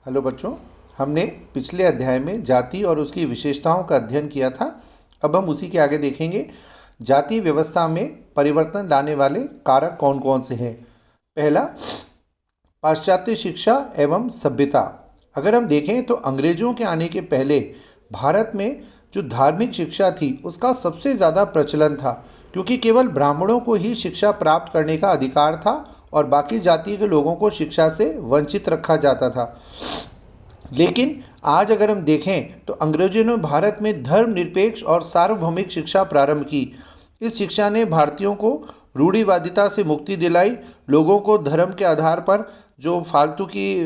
Hello बच्चों, हमने पिछले अध्याय में जाति और उसकी विशेषताओं का अध्ययन किया था। अब हम उसी के आगे देखेंगे जाति व्यवस्था में परिवर्तन लाने वाले कारक कौन कौन से हैं। पहला, पाश्चात्य शिक्षा एवं सभ्यता। अगर हम देखें तो अंग्रेजों के आने के पहले भारत में जो धार्मिक शिक्षा थी उसका सबसे ज़्यादा प्रचलन था, क्योंकि केवल ब्राह्मणों को ही शिक्षा प्राप्त करने का अधिकार था और बाकी जाति के लोगों को शिक्षा से वंचित रखा जाता था। लेकिन आज अगर हम देखें तो अंग्रेजों ने भारत में धर्मनिरपेक्ष और सार्वभौमिक शिक्षा प्रारंभ की। इस शिक्षा ने भारतीयों को रूढ़िवादिता से मुक्ति दिलाई, लोगों को धर्म के आधार पर जो फालतू की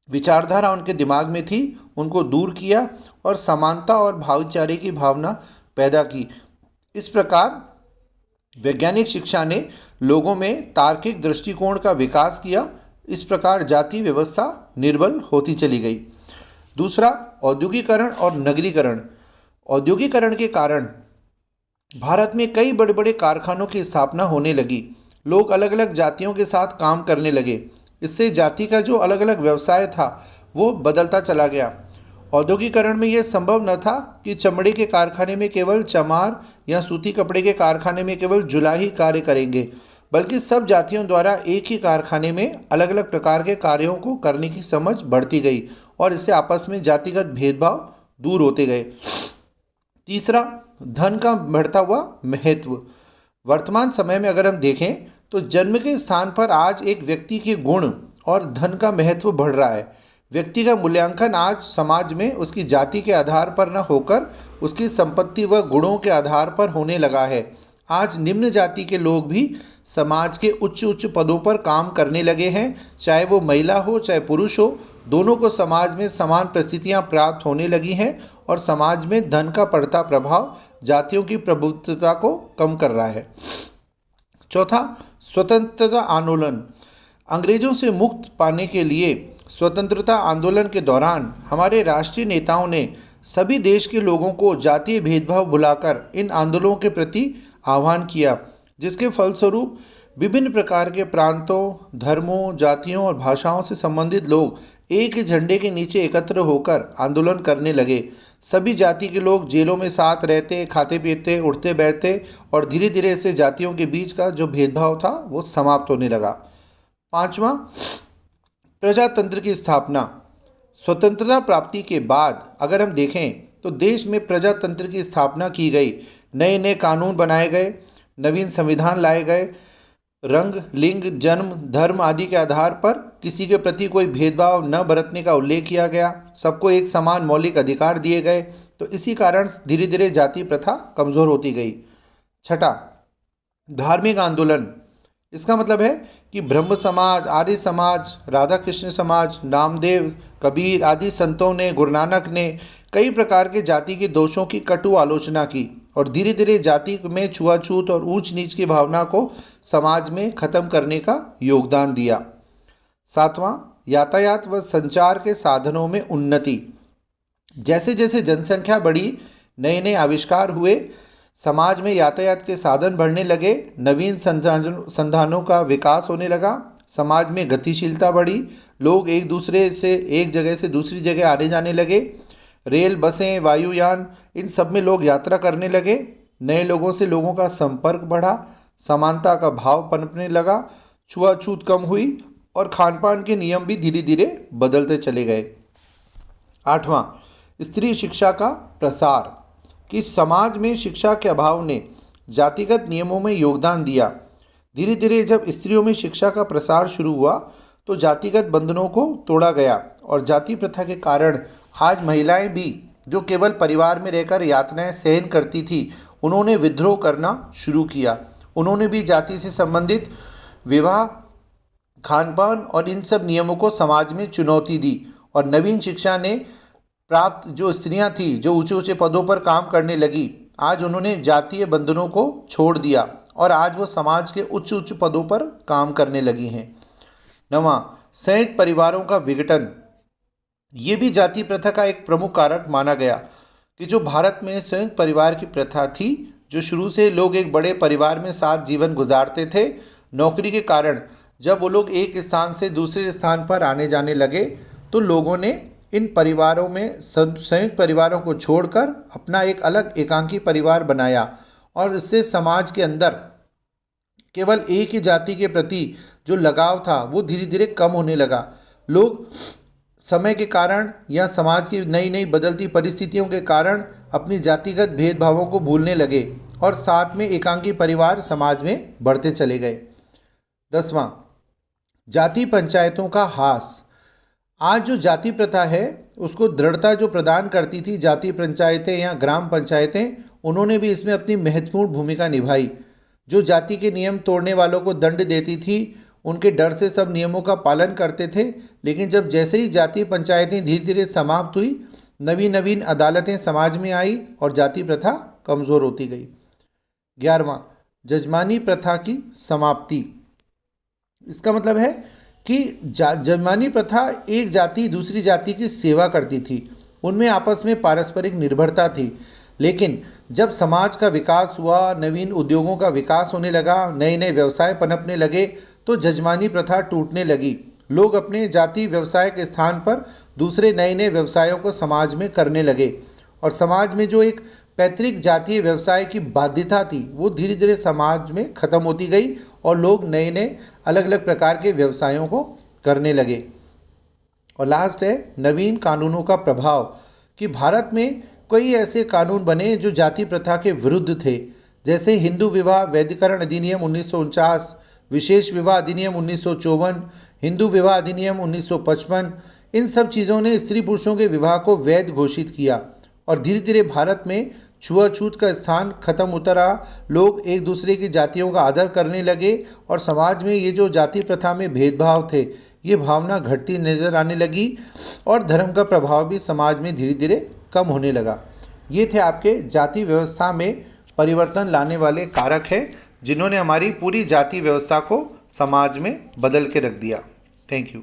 विचारधारा उनके दिमाग में थी उनको दूर किया और समानता और भाईचारे की भावना पैदा की। इस प्रकार वैज्ञानिक शिक्षा ने लोगों में तार्किक दृष्टिकोण का विकास किया। इस प्रकार जाति व्यवस्था निर्बल होती चली गई। दूसरा, औद्योगिकरण और नगरीकरण। औद्योगिकरण के कारण भारत में कई बड़े बड़े कारखानों की स्थापना होने लगी। लोग अलग अलग जातियों के साथ काम करने लगे। इससे जाति का जो अलग अलग व्यवसाय था वो बदलता चला गया। औद्योगिकरण में यह संभव न था कि चमड़े के कारखाने में केवल चमार या सूती कपड़े के कारखाने में केवल जुलाही कार्य करेंगे, बल्कि सब जातियों द्वारा एक ही कारखाने में अलग अलग प्रकार के कार्यों को करने की समझ बढ़ती गई और इससे आपस में जातिगत भेदभाव दूर होते गए। तीसरा, धन का बढ़ता हुआ महत्व। वर्तमान समय में अगर हम देखें तो जन्म के स्थान पर आज एक व्यक्ति के गुण और धन का महत्व बढ़ रहा है। व्यक्ति का मूल्यांकन आज समाज में उसकी जाति के आधार पर न होकर उसकी संपत्ति व गुणों के आधार पर होने लगा है। आज निम्न जाति के लोग भी समाज के उच्च उच्च पदों पर काम करने लगे हैं। चाहे वो महिला हो चाहे पुरुष हो, दोनों को समाज में समान परिस्थितियां प्राप्त होने लगी हैं और समाज में धन का बढ़ता प्रभाव जातियों की प्रभुत्वता को कम कर रहा है। चौथा, स्वतंत्रता आंदोलन। अंग्रेजों से मुक्त पाने के लिए स्वतंत्रता आंदोलन के दौरान हमारे राष्ट्रीय नेताओं ने सभी देश के लोगों को जातीय भेदभाव भुलाकर इन आंदोलनों के प्रति आह्वान किया, जिसके फलस्वरूप विभिन्न प्रकार के प्रांतों, धर्मों, जातियों और भाषाओं से संबंधित लोग एक ही झंडे के नीचे एकत्र होकर आंदोलन करने लगे। सभी जाति के लोग जेलों में साथ रहते, खाते पीते, उठते बैठते और धीरे धीरे इससे जातियों के बीच का जो भेदभाव था वो समाप्त होने लगा। पांचवा, प्रजातंत्र की स्थापना। स्वतंत्रता प्राप्ति के बाद अगर हम देखें तो देश में प्रजातंत्र की स्थापना की गई। नए नए कानून बनाए गए, नवीन संविधान लाए गए। रंग, लिंग, जन्म, धर्म आदि के आधार पर किसी के प्रति कोई भेदभाव न बरतने का उल्लेख किया गया। सबको एक समान मौलिक अधिकार दिए गए। तो इसी कारण धीरे धीरे जाति प्रथा कमज़ोर होती गई। छठा, धार्मिक आंदोलन। इसका मतलब है कि ब्रह्म समाज, आर्य समाज, राधा कृष्ण समाज, नामदेव, कबीर आदि संतों ने, गुरु नानक ने कई प्रकार के जाति के दोषों की कटु आलोचना की और धीरे धीरे जाति में छुआछूत और ऊंच नीच की भावना को समाज में खत्म करने का योगदान दिया। सातवां, यातायात व संचार के साधनों में उन्नति। जैसे जैसे जनसंख्या बढ़ी, नए नए आविष्कार हुए, समाज में यातायात के साधन बढ़ने लगे, नवीन संसाधनों का विकास होने लगा, समाज में गतिशीलता बढ़ी, लोग एक दूसरे से एक जगह से दूसरी जगह आने जाने लगे। रेल, बसें, वायुयान, इन सब में लोग यात्रा करने लगे। नए लोगों से लोगों का संपर्क बढ़ा, समानता का भाव पनपने लगा, छुआछूत कम हुई और खान पान के नियम भी धीरे धीरे बदलते चले गए। आठवां, स्त्री शिक्षा का प्रसार। कि समाज में शिक्षा के अभाव ने जातिगत नियमों में योगदान दिया। धीरे धीरे जब स्त्रियों में शिक्षा का प्रसार शुरू हुआ तो जातिगत बंधनों को तोड़ा गया और जाति प्रथा के कारण आज महिलाएं भी जो केवल परिवार में रहकर यातनाएं सहन करती थी, उन्होंने विद्रोह करना शुरू किया। उन्होंने भी जाति से संबंधित विवाह, खान पान और इन सब नियमों को समाज में चुनौती दी और नवीन शिक्षा ने प्राप्त जो स्त्रियां थी, जो ऊंचे ऊंचे पदों पर काम करने लगी, आज उन्होंने जातीय बंधनों को छोड़ दिया और आज वो समाज के उच्च उच्च पदों पर काम करने लगी हैं। नवां, संयुक्त परिवारों का विघटन। ये भी जाति प्रथा का एक प्रमुख कारक माना गया कि जो भारत में संयुक्त परिवार की प्रथा थी, जो शुरू से लोग एक बड़े परिवार में साथ जीवन गुजारते थे, नौकरी के कारण जब वो लोग एक स्थान से दूसरे स्थान पर आने जाने लगे तो लोगों ने इन परिवारों में संयुक्त परिवारों को छोड़कर अपना एक अलग एकांकी परिवार बनाया और इससे समाज के अंदर केवल एक ही जाति के प्रति जो लगाव था वो धीरे धीरे कम होने लगा। लोग समय के कारण या समाज की नई नई बदलती परिस्थितियों के कारण अपनी जातिगत भेदभावों को भूलने लगे और साथ में एकांकी परिवार समाज में बढ़ते चले गए। 10वां, जाति पंचायतों का ह्रास। आज जो जाति प्रथा है उसको दृढ़ता जो प्रदान करती थी जाति पंचायतें या ग्राम पंचायतें, उन्होंने भी इसमें अपनी महत्वपूर्ण भूमिका निभाई। जो जाति के नियम तोड़ने वालों को दंड देती थी, उनके डर से सब नियमों का पालन करते थे। लेकिन जब जैसे ही जाति पंचायतें धीरे धीरे समाप्त हुई, नवीन नवीन अदालतें समाज में आई और जाति प्रथा कमज़ोर होती गई। 11वां, जजमानी प्रथा की समाप्ति। इसका मतलब है कि जजमानी प्रथा एक जाति दूसरी जाति की सेवा करती थी, उनमें आपस में पारस्परिक निर्भरता थी। लेकिन जब समाज का विकास हुआ, नवीन उद्योगों का विकास होने लगा, नए नए व्यवसाय पनपने लगे, तो जजमानी प्रथा टूटने लगी। लोग अपने जाति व्यवसाय के स्थान पर दूसरे नए नए व्यवसायों को समाज में करने लगे और समाज में जो एक पैतृक जातीय व्यवसाय की बाध्यता थी वो धीरे धीरे समाज में ख़त्म होती गई और लोग नए नए अलग अलग प्रकार के व्यवसायों को करने लगे। और लास्ट है नवीन कानूनों का प्रभाव, कि भारत में कई ऐसे कानून बने जो जाति प्रथा के विरुद्ध थे, जैसे हिंदू विवाह वैधिकरण अधिनियम 1949, विशेष विवाह अधिनियम 1954, हिंदू विवाह अधिनियम 1955। इन सब चीज़ों ने स्त्री पुरुषों के विवाह को वैध घोषित किया और धीरे धीरे भारत में छुआछूत का स्थान खत्म होता रहा। लोग एक दूसरे की जातियों का आदर करने लगे और समाज में ये जो जाति प्रथा में भेदभाव थे ये भावना घटती नज़र आने लगी और धर्म का प्रभाव भी समाज में धीरे धीरे कम होने लगा। ये थे आपके जाति व्यवस्था में परिवर्तन लाने वाले कारक हैं जिन्होंने हमारी पूरी जाति व्यवस्था को समाज में बदल के रख दिया। Thank you.